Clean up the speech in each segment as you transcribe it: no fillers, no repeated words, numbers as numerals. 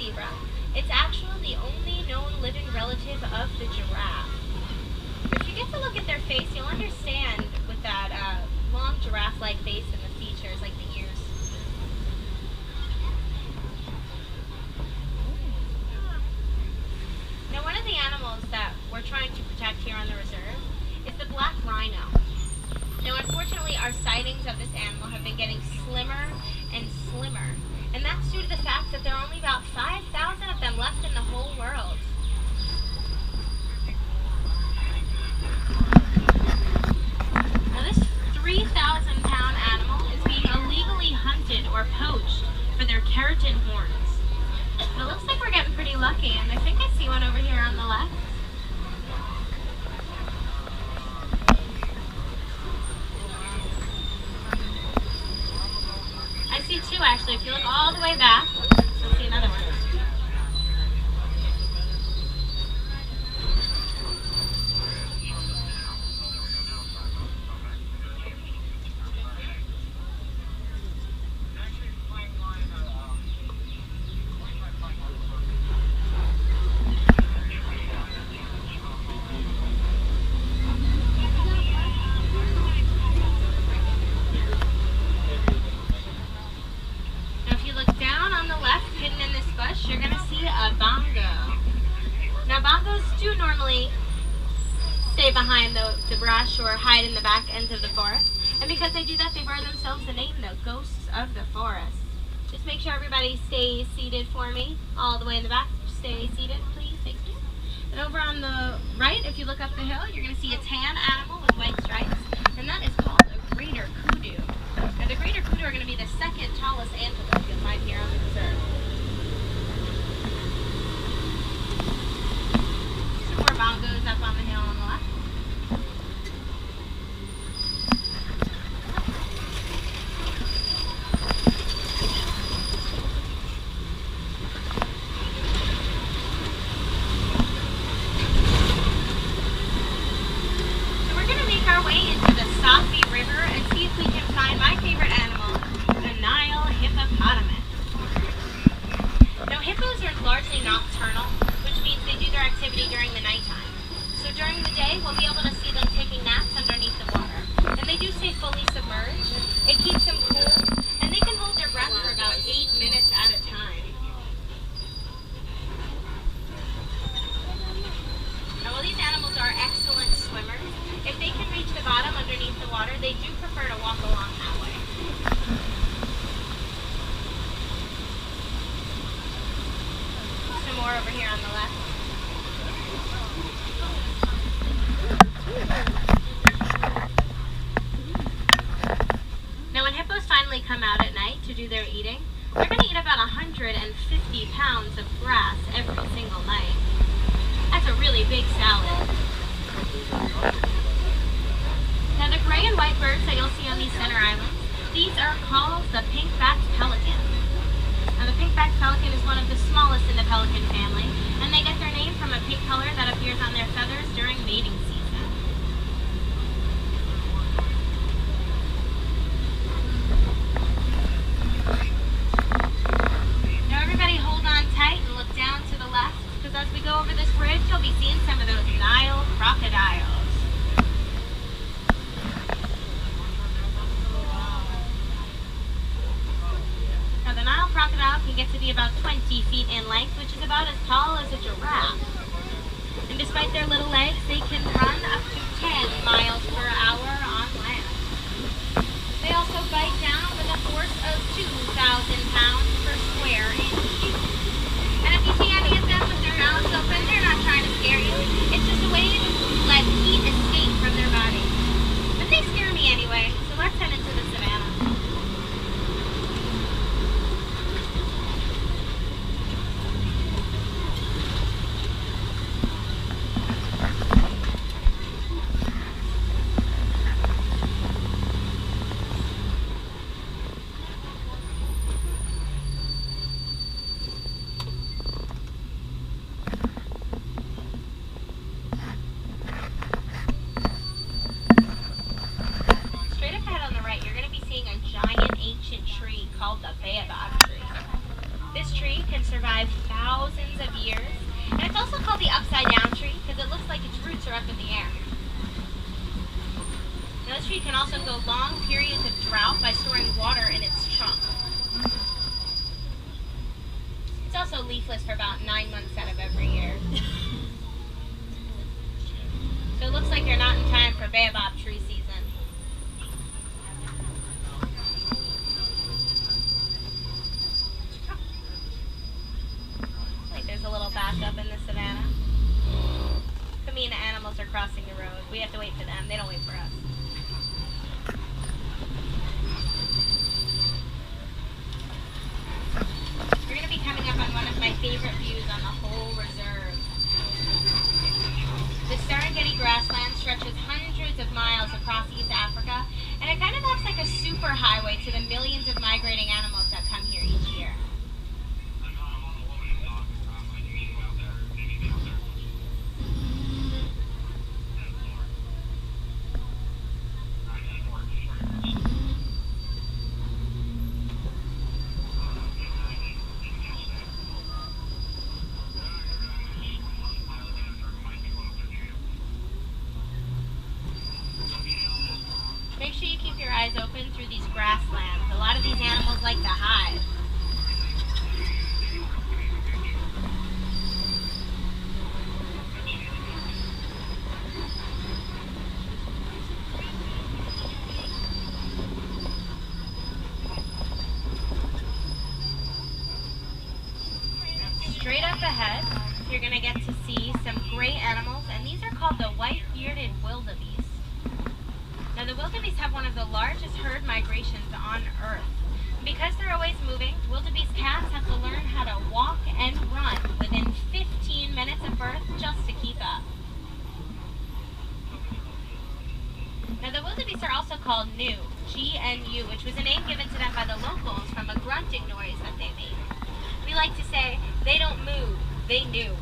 zebra. It's actually the only known living relative of the giraffe. If you get to look at their face, you'll understand with that long giraffe-like face and the features, like the ears. Now, one of the animals that we're trying to protect here on the reserve is the black rhino. Now, unfortunately, our sightings of this animal have been getting slimmer and slimmer, and that's due to the fact that there are only about 5,000 of them left in the whole world. Now, this 3,000-pound animal is being illegally hunted or poached for their keratin horns. It looks like we're getting pretty lucky, and I think I see one over here on the left. I see two, actually. If you look all the way back, you'll see another one. You're going to see a bongo. Now, bongos do normally stay behind the brush or hide in the back ends of the forest. And because they do that, they've earned themselves the name, the ghosts of the forest. Just make sure everybody stays seated for me, all the way in the back. Stay seated, please. Thank you. And over on the right, if you look up the hill, you're going to see a tan animal with white stripes. And that is called a greater kudu. Now, the greater kudu are going to be the second tallest antelope you'll find here on the reserve. Bongos up on the hill on the left. So we're going to make our way into the Safi River and see if we can find my favorite animal, the Nile hippopotamus. Now, hippos are largely nocturnal, which means they do their activity during the nighttime. So during the day, we'll be able to see them taking naps underneath the water. And they do stay fully submerged. It keeps them cool, and they can hold their breath for about 8 minutes at a time. Now, while these animals are excellent swimmers, if they can reach the bottom underneath the water, they do prefer to walk along that way. Some more over here on the left. Now, when hippos finally come out at night to do their eating, they're going to eat about 150 pounds of grass every single night. That's a really big salad. Now, the gray and white birds that you'll see on these center islands, these are called the pink-backed pelican. Now, the pink-backed pelican is one of the smallest in the pelican family, and they get their name from a pink color that appears on their feathers during mating season. Now, everybody hold on tight and look down to the left, because as we go over this bridge, you'll be seeing some of those Nile crocodiles. Now, the Nile crocodile can get to be about 20 feet in length, which is about as tall as a giraffe. And despite their little legs, they can run up to 10 miles per hour on land. They also bite down with a force of 2,000 pounds per square inch. And if you see any of them with their mouths open, they're not trying to scare you. It's just a way to let heat escape from their body. But they scare me anyway, so let's head into the savannah. thousands of years. And it's also called the upside down tree because it looks like its roots are up in the air. Now this tree can also go long periods of drought by storing water in its trunk. It's also leafless for about 9 months out of every year. So it looks like you're not in time for baobab tree season. There's a little backup in the savannah. Could mean the animals are crossing the road. We have to wait for them. They don't wait for us. We're going to be coming up on one of my favorite views on the whole reserve. The Serengeti grassland stretches hundreds of miles across East Africa, and it kind of acts like a superhighway to the millions of migrating animals that come here each year. Make sure you keep your eyes open through these grasslands. A lot of these animals like to hide. Straight up ahead, you're going to get to see some great animals, and these are called the white-bearded wildebeest. Now the wildebeest have one of the largest herd migrations on Earth. Because they're always moving, wildebeest calves have to learn how to walk and run within 15 minutes of birth just to keep up. Now the wildebeest are also called gnu, G-N-U, which was a name given to them by the locals from a grunting noise that they made. We like to say, they don't move, they knew.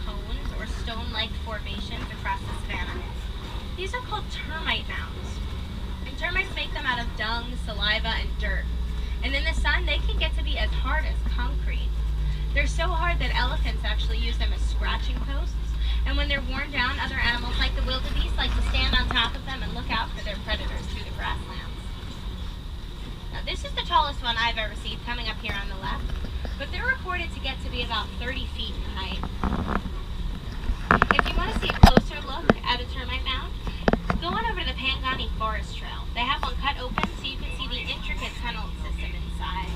Cones or stone-like formations across the savannah. These are called termite mounds. And termites make them out of dung, saliva, and dirt. And in the sun, they can get to be as hard as concrete. They're so hard that elephants actually use them as scratching posts. And when they're worn down, other animals like the wildebeest like to stand on top of them and look out for their predators through the grasslands. Now, this is the tallest one I've ever seen, coming up here on the left. But they're reported to get to be about 30 feet in height. If you want to see a closer look at a termite mound, go on over to the Pangani Forest Trail. They have one cut open so you can see the intricate tunnel system inside.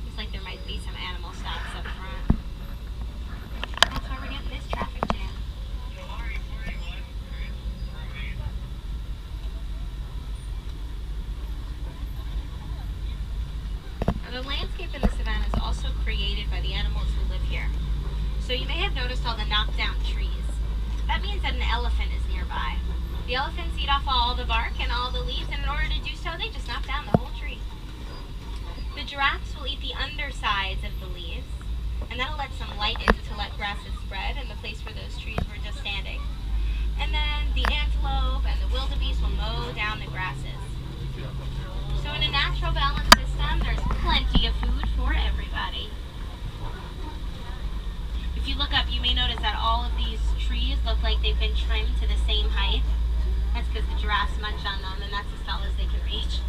Looks like there might be some animal stops up front. That's why we're getting this traffic jam. The landscape in the savannah is also created by the animals who live here. So you may have noticed all the knocked down trees. That means that an elephant is nearby. The elephants eat off all the bark and all the leaves, and in order to do so, they just knock down the whole tree. The giraffes will eat the undersides of the leaves, and that'll let some light in to let grasses spread in the place where those trees were just standing. And then the antelope and the wildebeest will mow down the grasses. So in a natural balance system, there's plenty of food for everybody. If you look up, you may notice that all of these trees look like they've been trimmed to the same height. That's because the giraffes munch on them, and that's as tall as they can reach.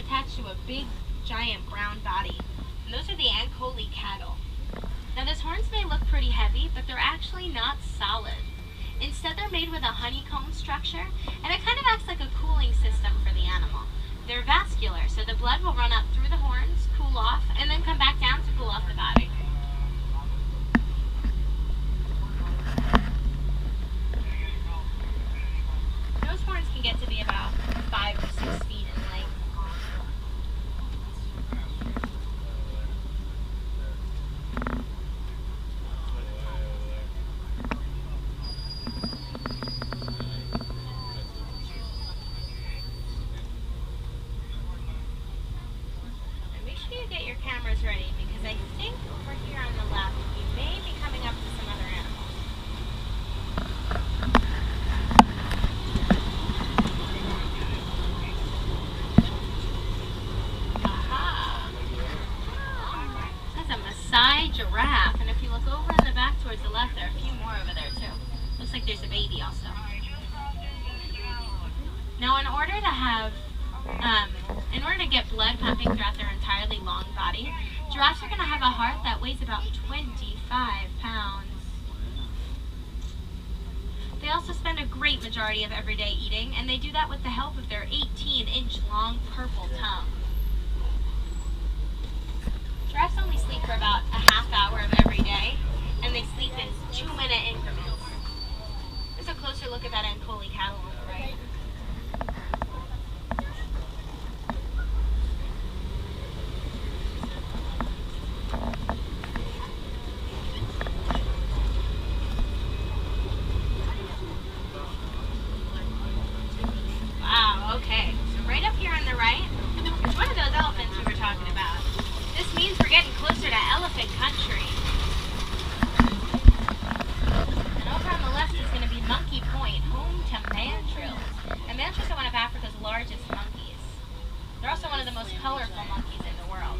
attached to a big, giant brown body. And those are the Ankole cattle. Now those horns may look pretty heavy, but they're actually not solid. Instead, they're made with a honeycomb structure, and it kind of acts like a cooling system for the animal. They're vascular, so the blood will run up through the horns, cool off, and then come back down to cool off the body. Those horns can get to be about 5 to 6 feet in length. Get your cameras ready, because I think over here on the left we may be coming up to some other animals. Aha! That's a Maasai giraffe, and if you look over in the back towards the left, there are a few more over there too. Looks like there's a baby also. Now in order to get blood pumping throughout their entirely long body, giraffes are going to have a heart that weighs about 25 pounds. They also spend a great majority of everyday eating, and they do that with the help of their 18-inch long purple tongue. Giraffes only sleep for about a half hour of every day, and they sleep in 2-minute increments. Here's a closer look at that Ankole cattle on the right. Okay, so right up here on the right is one of those elephants we were talking about. This means we're getting closer to elephant country. And over on the left is going to be Monkey Point, home to mandrills. And mandrills are one of Africa's largest monkeys. They're also one of the most colorful monkeys in the world.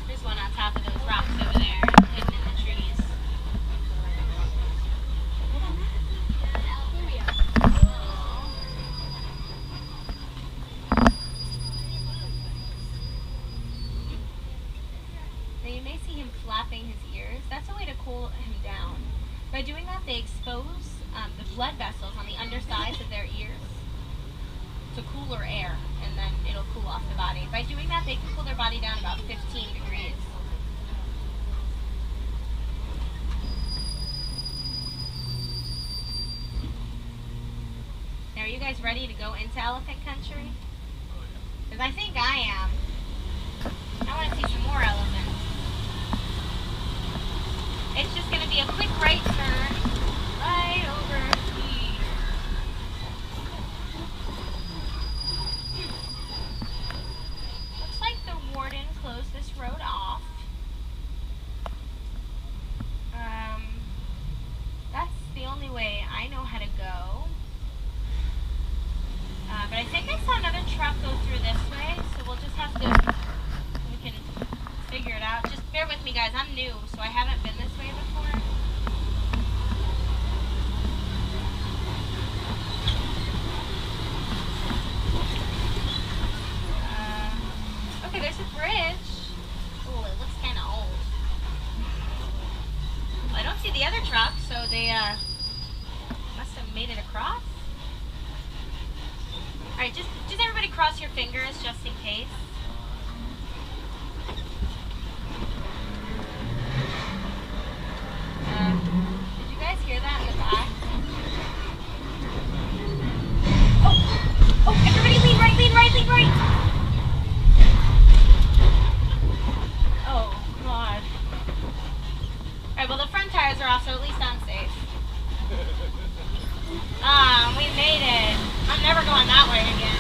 There's one on top of those rocks over there, hidden in the trees. You may see him flapping his ears. That's a way to cool him down. By doing that, they expose the blood vessels on the undersides of their ears to cooler air, and then it'll cool off the body. By doing that, they can cool their body down about 15 degrees. Now, are you guys ready to go into elephant country? Because I think I am. I want to see some more elephants. It's just going to be a quick right turn right over here. Looks like the warden closed this road off. That's the only way I know how to go. But I think I saw another truck go through this way, so we'll just have to, we can figure it out. Just bear with me, guys. I'm new, so I haven't been this way before. Okay, there's a bridge. Oh, it looks kind of old. Well, I don't see the other truck, so they must have made it across. All right, just everybody cross your fingers just in case. Did you guys hear that in the back? Oh, everybody lean right, lean right, lean right. Oh, God. All right, well, the front tires are off, so at least I'm safe. We made it. I'm never going that way again.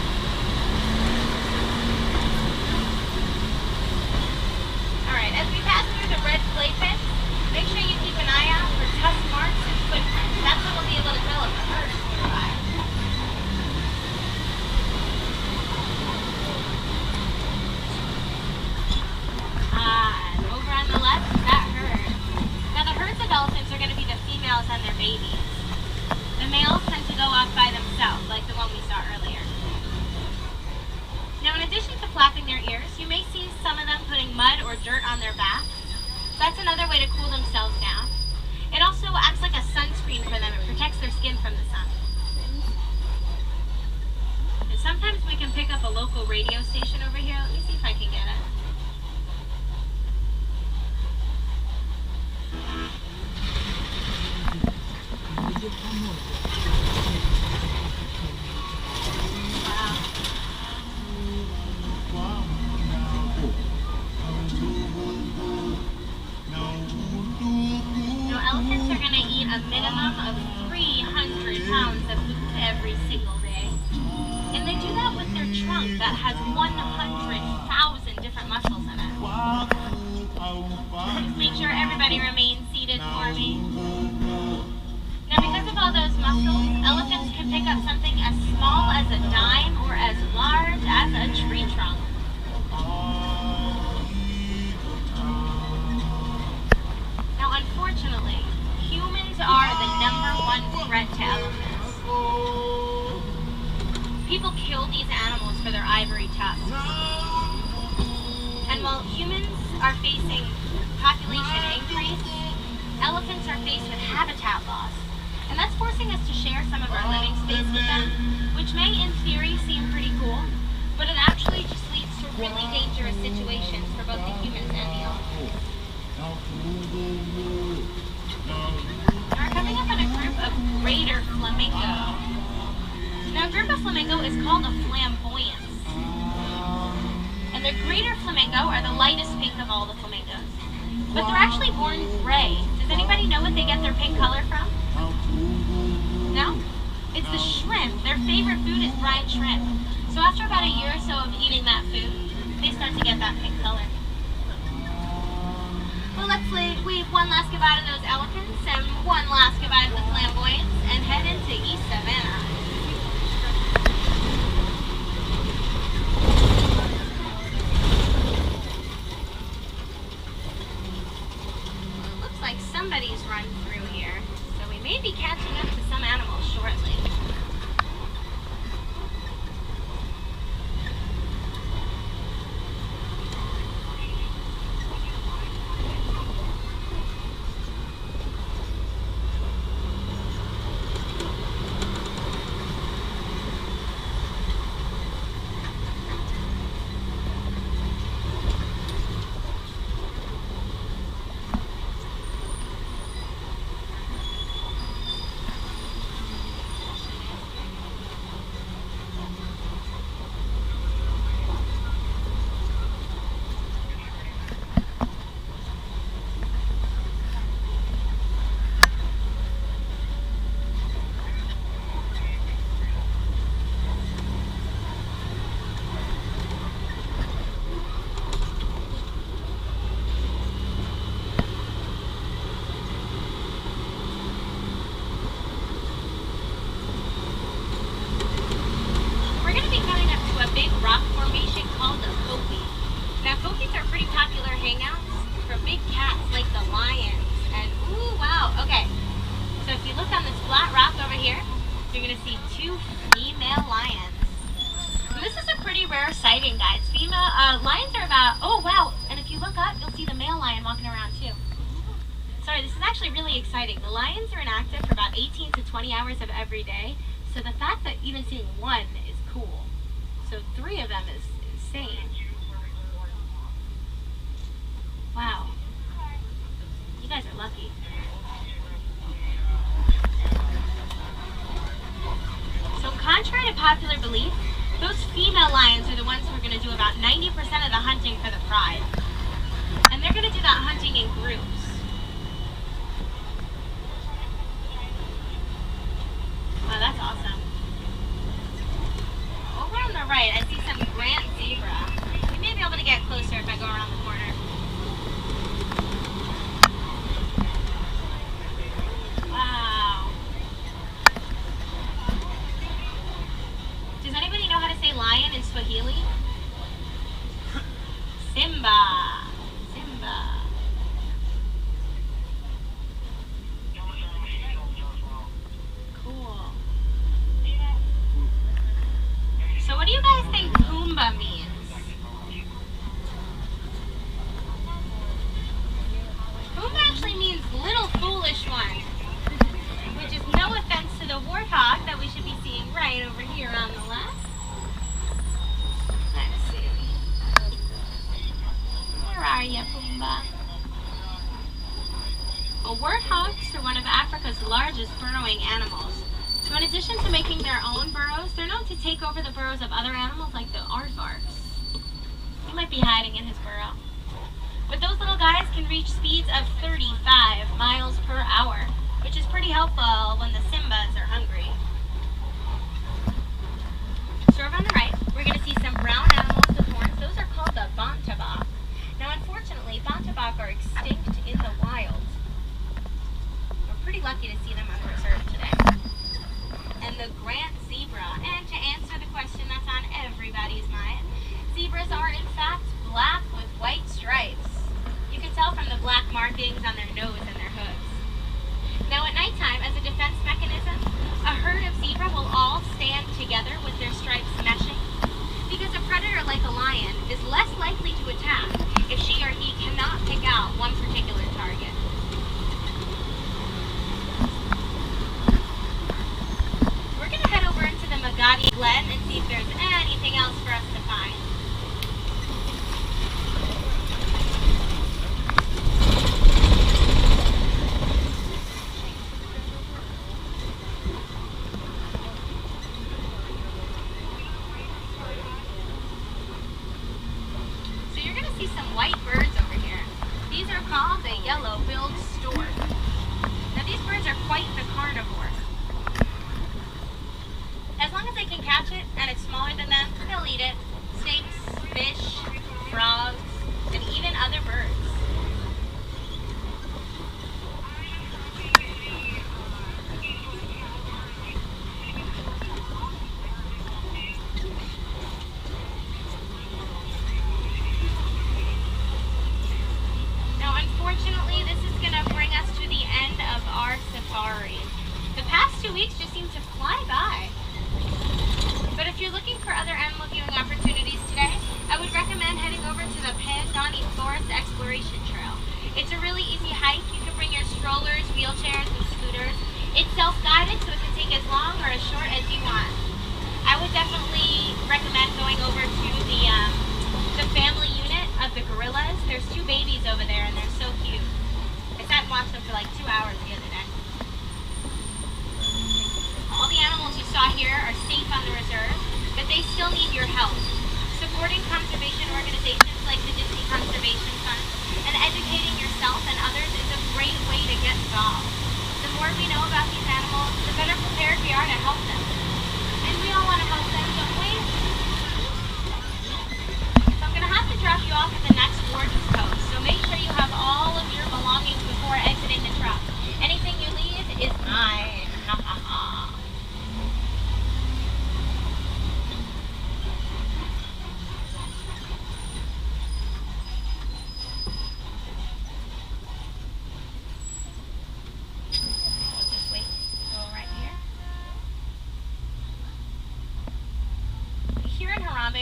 their ears. You may see some of them putting mud or dirt on their backs. That's another way to cool themselves down. It also acts like a sunscreen for them. It protects their skin from the sun. And sometimes we can pick up a local radio station over here. Let me see if I can get it. Elephants are going to eat a minimum of 300 pounds of food every single day. And they do that with their trunk that has 100,000 different muscles in it. Just make sure everybody remains seated for me. Now, because of all those muscles, elephants can pick up something as small as a dime or as large as a tree trunk. Now, unfortunately, humans are the #1 threat to elephants. People kill these animals for their ivory tusks. And while humans are facing population increase, elephants are faced with habitat loss. And that's forcing us to share some of our living space with them, which may in theory seem pretty cool, but it actually just leads to really dangerous situations for both the humans and the elephants. We're coming up on a group of greater flamingo. Now, a group of flamingo is called a flamboyance. And the greater flamingo are the lightest pink of all the flamingos. But they're actually born gray. Does anybody know what they get their pink color from? No? It's the shrimp. Their favorite food is brine shrimp. So after about a year or so of eating that food, they start to get that pink color. Well, let's wave one last goodbye to those elephants and one last goodbye to the flamboyants and head into East Savannah. Well, it looks like somebody's run through here, so we may be catching up to some animals shortly. Lions are about, oh wow, and if you look up, you'll see the male lion walking around too. Sorry, this is actually really exciting. The lions are inactive for about 18 to 20 hours of every day, so the fact that even seeing one is cool. So 3 of them is insane. Wow. You guys are lucky. So contrary to popular belief, those female lions are the ones who are going to do about 90% of the hunting for the pride. And they're going to do that hunting in groups. Wow, that's awesome. Over on the right, I see some Grant zebra. We may be able to get closer if I go around the corner. Wow. Does anybody know how to say lion in Swahili? Simba. Simba. as burrowing animals. So in addition to making their own burrows, they're known to take over the burrows of other animals like the aardvarks. He might be hiding in his burrow. But those little guys can reach speeds of 35 miles per hour, which is pretty helpful when the Simbas are hungry. So over on the right, we're going to see some brown animals with horns. Those are called the bontebok. Now unfortunately, bontebok are extinct in the wild. We're pretty lucky to see them on the reserve today. And the Grant zebra. And to answer the question that's on everybody's mind, zebras are in fact black with white stripes. You can tell from the black markings on their nose and their hooves. Now at nighttime, as a defense mechanism, a herd of zebra will all stand together with their stripes meshing, because a predator like a lion is less likely to attack if she or he cannot pick out one particular target. We're going to head over into the Magadi Glen and see if there's anything else for us to find.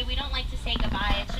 We don't like to say goodbye. It's